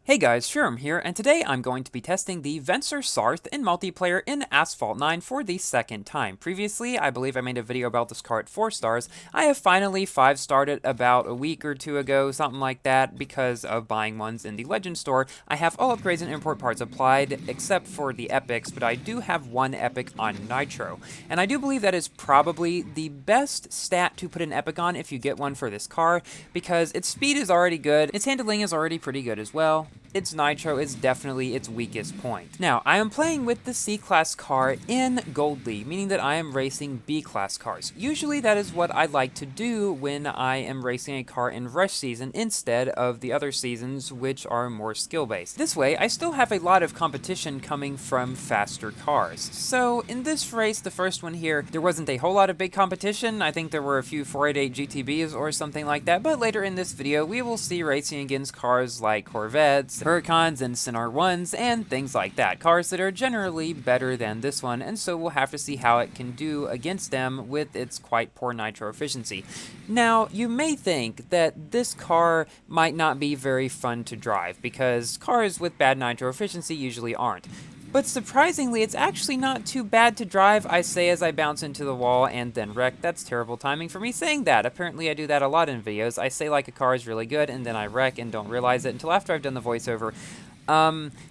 Hey guys, Shurum here, and today I'm going to be testing the Vencer Sarthe in multiplayer in Asphalt 9 for the second time. Previously, I believe I made a video about this car at 4 stars. I have finally 5-starred it about a week or two ago, something like that, because of buying ones in the Legend store. I have all upgrades and import parts applied, except for the epics, but I do have one epic on Nitro. And I do believe that is probably the best stat to put an epic on if you get one for this car, because its speed is already good, its handling is already pretty good as well. Its Nitro is definitely its weakest point. Now, I am playing with the C-Class car in Gold League, meaning that I am racing B-Class cars. Usually that is what I like to do when I am racing a car in Rush Season instead of the other seasons, which are more skill-based. This way, I still have a lot of competition coming from faster cars. So, in this race, the first one here, there wasn't a whole lot of big competition. I think there were a few 488 GTBs or something like that, but later in this video, we will see racing against cars like Corvettes, Huracans, and Cinar 1s, and things like that. Cars that are generally better than this one, and so we'll have to see how it can do against them with its quite poor nitro efficiency. Now, you may think that this car might not be very fun to drive, because cars with bad nitro efficiency usually aren't. But surprisingly, it's actually not too bad to drive, I say as I bounce into the wall and then wreck. That's terrible timing for me saying that. Apparently I do that a lot in videos. I say like a car is really good, and then I wreck and don't realize it until after I've done the voiceover.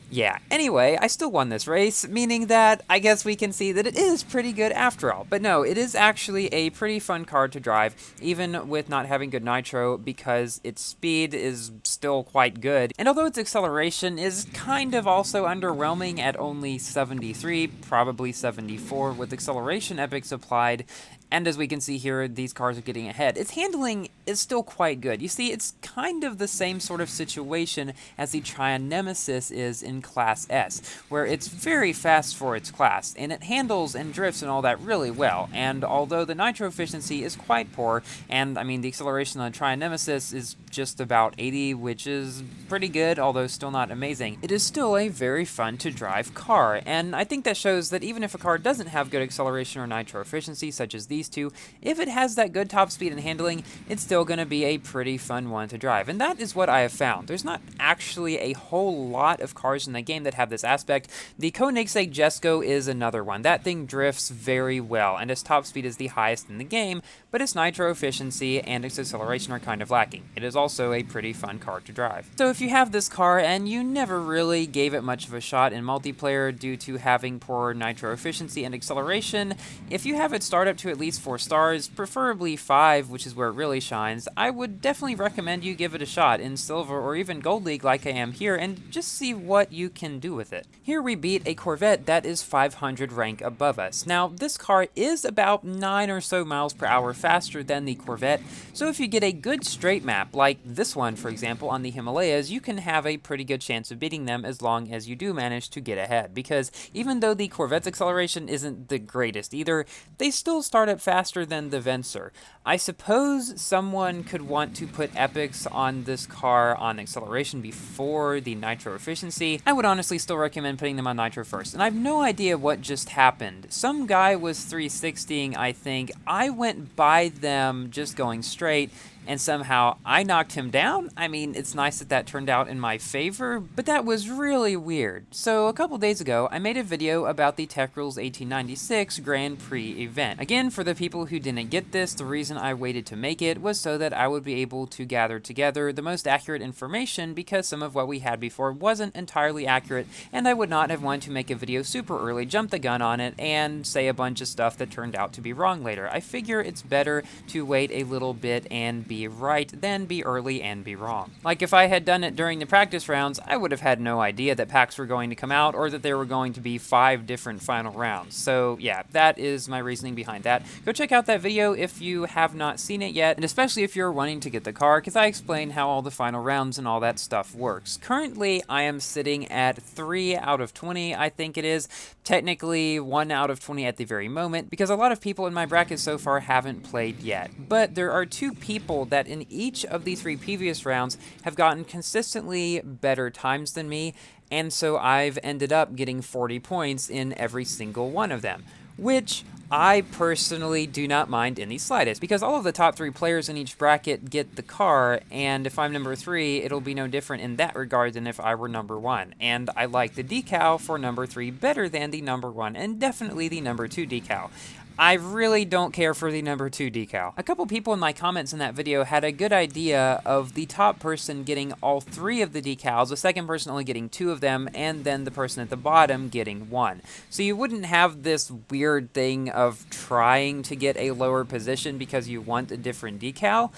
Yeah. Anyway, I still won this race, meaning that I guess we can see that it is pretty good after all. But no, it is actually a pretty fun car to drive, even with not having good nitro, because its speed is still quite good. And although its acceleration is kind of also underwhelming at only 73, probably 74, with acceleration epics applied, and as we can see here, these cars are getting ahead. Its handling is still quite good. You see, it's kind of the same sort of situation as the TRION Nemesis is in Class S, where it's very fast for its class, and it handles and drifts and all that really well. And although the nitro efficiency is quite poor, and I mean the acceleration on the TRION Nemesis is just about 80, which is pretty good, although still not amazing, it is still a very fun to drive car. And I think that shows that even if a car doesn't have good acceleration or nitro efficiency, such as these two, if it has that good top speed and handling, it's still going to be a pretty fun one to drive. And that is what I have found. There's not actually a whole lot of cars in the game that have this aspect. The Koenigsegg Jesko is another one. That thing drifts very well, and its top speed is the highest in the game, but its nitro efficiency and its acceleration are kind of lacking. It is also a pretty fun car to drive. So if you have this car and you never really gave it much of a shot in multiplayer due to having poor nitro efficiency and acceleration, if you have it start up to at least 4 stars, preferably 5, which is where it really shines, I would definitely recommend you give it a shot in Silver or even Gold League like I am here, and just see what you can do with it. Here we beat a Corvette that is 500 rank above us. Now, this car is about 9 or so miles per hour faster than the Corvette, so if you get a good straight map, like this one for example on the Himalayas, you can have a pretty good chance of beating them as long as you do manage to get ahead, because even though the Corvette's acceleration isn't the greatest either, they still start up faster than the Vencer. I suppose someone could want to put epics on this car on acceleration before the nitro efficiency. I would honestly still recommend putting them on nitro first, and I have no idea what just happened. Some guy was 360ing, I think. I went by them just going straight, and somehow I knocked him down. I mean, it's nice that that turned out in my favor, but that was really weird. So a couple days ago, I made a video about the Tech Rules 1896 Grand Prix event. Again, for the people who didn't get this, the reason I waited to make it was so that I would be able to gather together the most accurate information, because some of what we had before wasn't entirely accurate, and I would not have wanted to make a video super early, jump the gun on it, and say a bunch of stuff that turned out to be wrong later. I figure it's better to wait a little bit and be right than be early and be wrong. Like if I had done it during the practice rounds, I would have had no idea that packs were going to come out or that there were going to be 5 different final rounds. So yeah, that is my reasoning behind that. Go check out that video if you have not seen it yet, and especially if you're wanting to get the car, because I explain how all the final rounds and all that stuff works. Currently, I am sitting at 3 out of 20, I think it is. Technically 1 out of 20 at the very moment, because a lot of people in my bracket so far haven't played yet. But there are 2 people that in each of the 3 previous rounds have gotten consistently better times than me, and so I've ended up getting 40 points in every single one of them, which I personally do not mind in the slightest, because all of the top 3 players in each bracket get the car, and if I'm number 3, it'll be no different in that regard than if I were number 1. And I like the decal for number 3 better than the number 1, and definitely the number 2 decal. I really don't care for the number 2 decal. A couple people in my comments in that video had a good idea of the top person getting all 3 of the decals, the second person only getting 2 of them, and then the person at the bottom getting 1. So you wouldn't have this weird thing of trying to get a lower position because you want a different decal.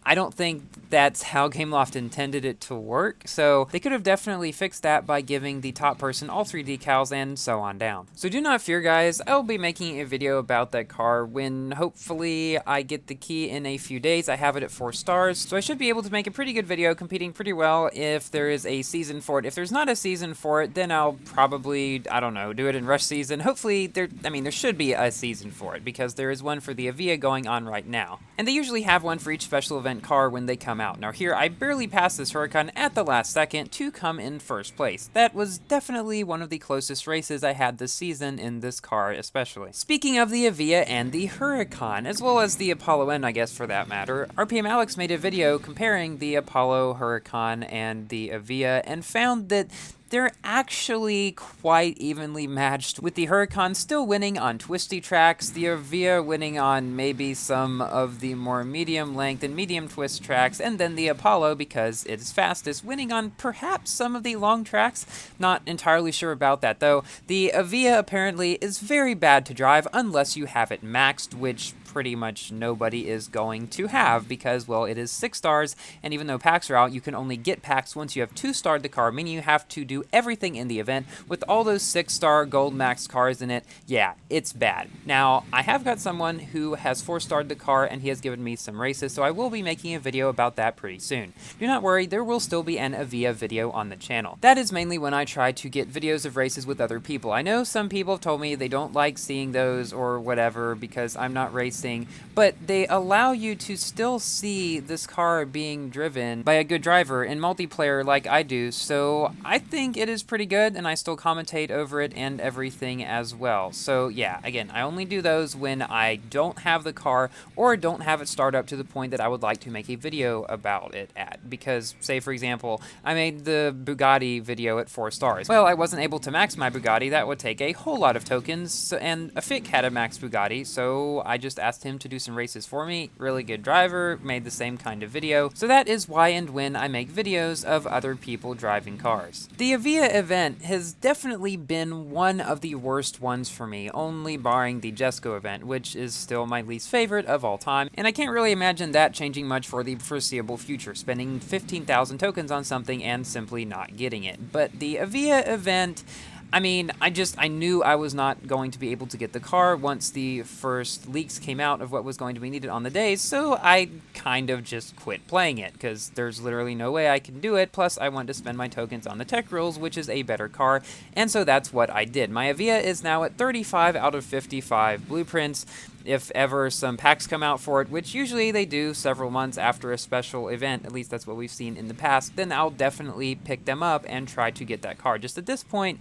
I don't think that's how Gameloft intended it to work, so they could have definitely fixed that by giving the top person all 3 decals and so on down. So do not fear, guys, I will be making a video about that car when hopefully I get the key in a few days. I have it at 4 stars, so I should be able to make a pretty good video competing pretty well if there is a season for it. If there's not a season for it, then I'll probably, I don't know, do it in rush season. Hopefully, there should be a season for it because there is one for the Avia going on right now. And they usually have one for each special event car when they come out. Now here, I barely passed this Huracan at the last second to come in first place. That was definitely one of the closest races I had this season in this car especially. Speaking of the Avia and the Huracan, as well as the Apollo N, I guess for that matter, RPM Alex made a video comparing the Apollo, Huracan, and the Avia and found that they're actually quite evenly matched, with the Huracan still winning on twisty tracks, the Avia winning on maybe some of the more medium length and medium twist tracks, and then the Apollo, because it's fastest, winning on perhaps some of the long tracks. Not entirely sure about that though. The Avia apparently is very bad to drive unless you have it maxed, which pretty much nobody is going to have because, well, it is 6 stars, and even though packs are out, you can only get packs once you have 2-starred the car, meaning you have to do everything in the event with all those 6-star gold max cars in it. Yeah, it's bad. Now, I have got someone who has 4-starred the car, and he has given me some races, so I will be making a video about that pretty soon. Do not worry, there will still be an Avia video on the channel. That is mainly when I try to get videos of races with other people. I know some people have told me they don't like seeing those or whatever because I'm not racing, but they allow you to still see this car being driven by a good driver in multiplayer like I do, so I think it is pretty good, and I still commentate over it and everything as well. So yeah, again, I only do those when I don't have the car or don't have it start up to the point that I would like to make a video about it at, because say for example, I made the Bugatti video at 4 stars. Well, I wasn't able to max my Bugatti, that would take a whole lot of tokens, and Afik had a max Bugatti, so I just asked him to do some races for me. Really good driver, made the same kind of video. So that is why and when I make videos of other people driving cars. The Avia event has definitely been one of the worst ones for me, only barring the Jesco event, which is still my least favorite of all time, and I can't really imagine that changing much for the foreseeable future, spending 15,000 tokens on something and simply not getting it. But the Avia event, I mean, I knew I was not going to be able to get the car once the first leaks came out of what was going to be needed on the days, so I kind of just quit playing it, because there's literally no way I can do it, plus I want to spend my tokens on the Tech Rules, which is a better car, and so that's what I did. My Avia is now at 35 out of 55 blueprints. If ever some packs come out for it, which usually they do several months after a special event, at least that's what we've seen in the past, then I'll definitely pick them up and try to get that car. Just at this point,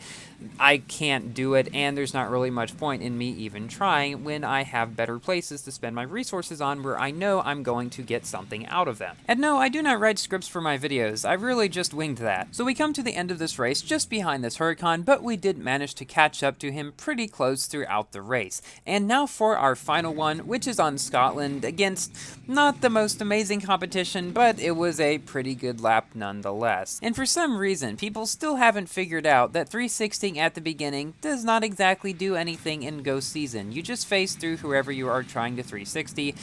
I can't do it, and there's not really much point in me even trying when I have better places to spend my resources on where I know I'm going to get something out of them. And no, I do not write scripts for my videos, I really just winged that. So we come to the end of this race just behind this Huracan, but we did manage to catch up to him pretty close throughout the race. And now for our final one, which is on Scotland against not the most amazing competition, but it was a pretty good lap nonetheless. And for some reason, people still haven't figured out that 360ing at the beginning does not exactly do anything in Ghost Season. You just phase through whoever you are trying to 360.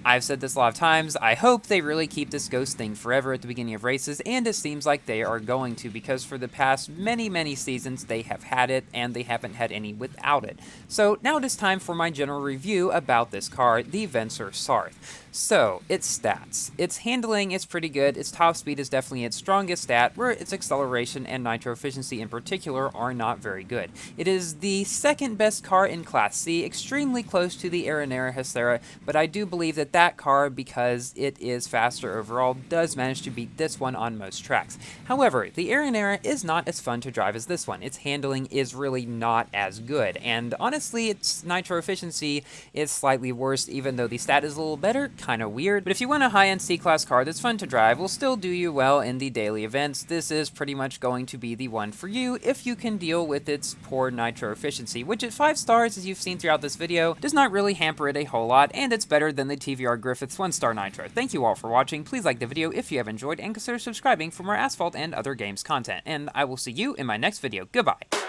I've said this a lot of times, I hope they really keep this ghost thing forever at the beginning of races, and it seems like they are going to, because for the past many seasons they have had it, and they haven't had any without it. So now it is time for my general review about this car, the Vencer Sarthe. So, its stats. Its handling is pretty good, its top speed is definitely its strongest stat, where its acceleration and nitro efficiency in particular are not very good. It is the second best car in Class C, extremely close to the Aranera Hacera, but I do believe that that car, because it is faster overall, does manage to beat this one on most tracks. However, the Aranera is not as fun to drive as this one. Its handling is really not as good, and honestly, its nitro efficiency is slightly worse, even though the stat is a little better. Kind of weird, but if you want a high-end C-Class car that's fun to drive, will still do you well in the daily events, this is pretty much going to be the one for you if you can deal with its poor nitro efficiency, which at 5 stars, as you've seen throughout this video, does not really hamper it a whole lot, and it's better than the TVR Griffith's 1-star nitro. Thank you all for watching, please like the video if you have enjoyed, and consider subscribing for more Asphalt and other games content, and I will see you in my next video. Goodbye!